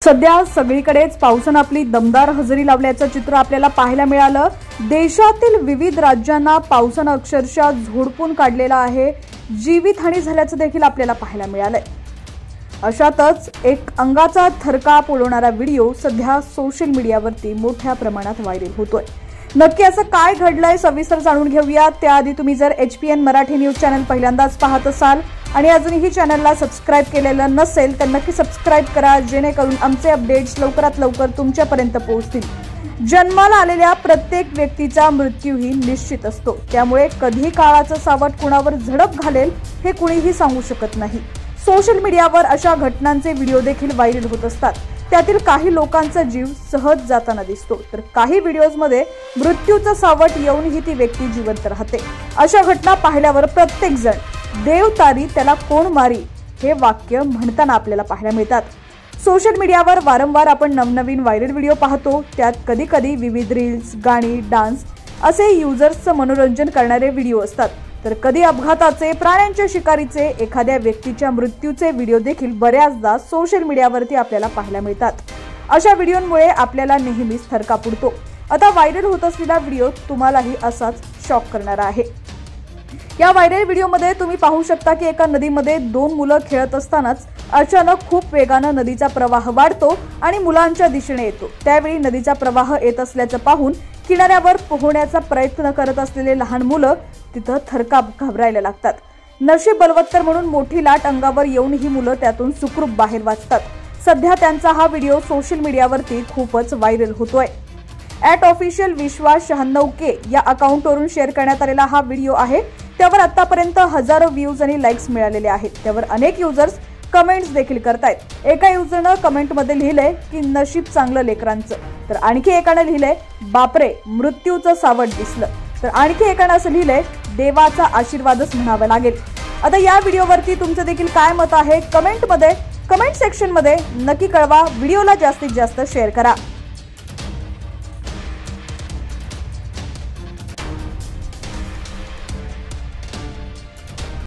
सध्या सगळीकडेच पावसानं आपली दमदार हजेरी लावल्याचं चित्र आपल्याला पाहायला मिळालं। देशातील विविध राज्यांना पावसानं अक्षरशः झोडपून काढलेलं आहे। जीवितहानी झाल्याचं देखील आपल्याला पाहायला मिळालंय। अशातच एक अंगाचा थरकाप उडवणारा व्हिडिओ सध्या सोशल मीडियावरती मोठ्या प्रमाणात व्हायरल होतोय। नक्की असं काय घडलंय सविस्तर जाणून घेऊया। त्याआधी तुम्ही जर HPN मराठी न्यूज चॅनल पहिल्यांदाच पाहत असाल आणि अजूनही चॅनलला सबस्क्राइब केलेलं नसेल तर नक्की सबस्क्राइब करा, जेणेकरून आमचे अपडेट्स लवकरात लवकर तुमच्यापर्यंत पोहोचतील। जन्माला आलेल्या प्रत्येक व्यक्तीचा मृत्यू ही निश्चित असतो, त्यामुळे कधी काळाचं सावट कुणावर झडप घालेल हे कुणीही सांगू शकत नाही। सोशल मीडियावर अशा घटनांचे व्हिडिओ देखील व्हायरल होत असतात। त्यातील काही लोकांचा जीव सहज जाताना दिसतो, तर काही व्हिडिओजमध्ये मृत्यूचं सावट येऊनही ती व्यक्ती जिवंत राहते। अशा घटना पाहिल्यावर प्रत्येक जण देव तारी त्याला कोण मारी हे वाक्य म्हणताना आपल्याला पाहायला मिळतात। सोशल मीडियावर वारंवार आपण नवनवीन व्हायरल व्हिडिओ पाहतो। त्यात कधी कधी विविध रील्स, गाणी, डान्स असे युजर्सचं मनोरंजन करणारे व्हिडिओ असतात, तर कधी अपघाताचे, प्राण्यांच्या शिकारीचे, एखाद्या व्यक्तीच्या मृत्यूचे व्हिडिओ देखील बऱ्याचदा सोशल मीडियावरती आपल्याला पाहायला मिळतात। अशा व्हिडिओंमुळे आपल्याला नेहमीच थरकाप उडतो। आता व्हायरल होत असलेला व्हिडिओ तुम्हालाही असाच शॉक करणारा आहे। या व्हायरल व्हिडिओमध्ये तुम्ही पाहू शकता की एका नदीमध्ये दोन मुलं खेळत असतानाच अचानक खूप वेगानं नदीचा प्रवाह वाढतो आणि मुलांच्या दिशेने येतो। त्यावेळी नदीचा प्रवाह येत असल्याचं पाहून किनाऱ्यावर पोहण्याचा प्रयत्न करत असलेले लहान मुलं तिथं थरकाप घाबरायला लागतात। नशीब बलवत्तर म्हणून मोठी लाट अंगावर येऊन ही मुलं त्यातून सुखरूप बाहेर वाचतात। सध्या त्यांचा हा व्हिडिओ सोशल मीडियावरती खूपच व्हायरल होतोय। @officialvishwas96k या अकाउंटवरून शेअर करण्यात आलेला हा व्हिडिओ आहे। त्यावर आतापर्यंत हजारो व्ह्यूज आणि लाईक्स मिळालेले आहेत। त्यावर अनेक युजर्स कमेंट्स देखील करतायत। एका युजरनं कमेंटमध्ये लिहिलंय की नशीब चांगलं लेकरांचं, तर आणखी एकानं लिहिलंय बापरे मृत्यूचं सावट दिसलं, तर आणखी एकानं असं लिहिलंय देवाचा आशीर्वादच म्हणावा लागेल। आता या व्हिडिओवरती तुमचं देखील काय मत आहे कमेंट सेक्शन मध्ये नक्की कळवा। व्हिडिओला जास्तीत जास्त शेअर करा।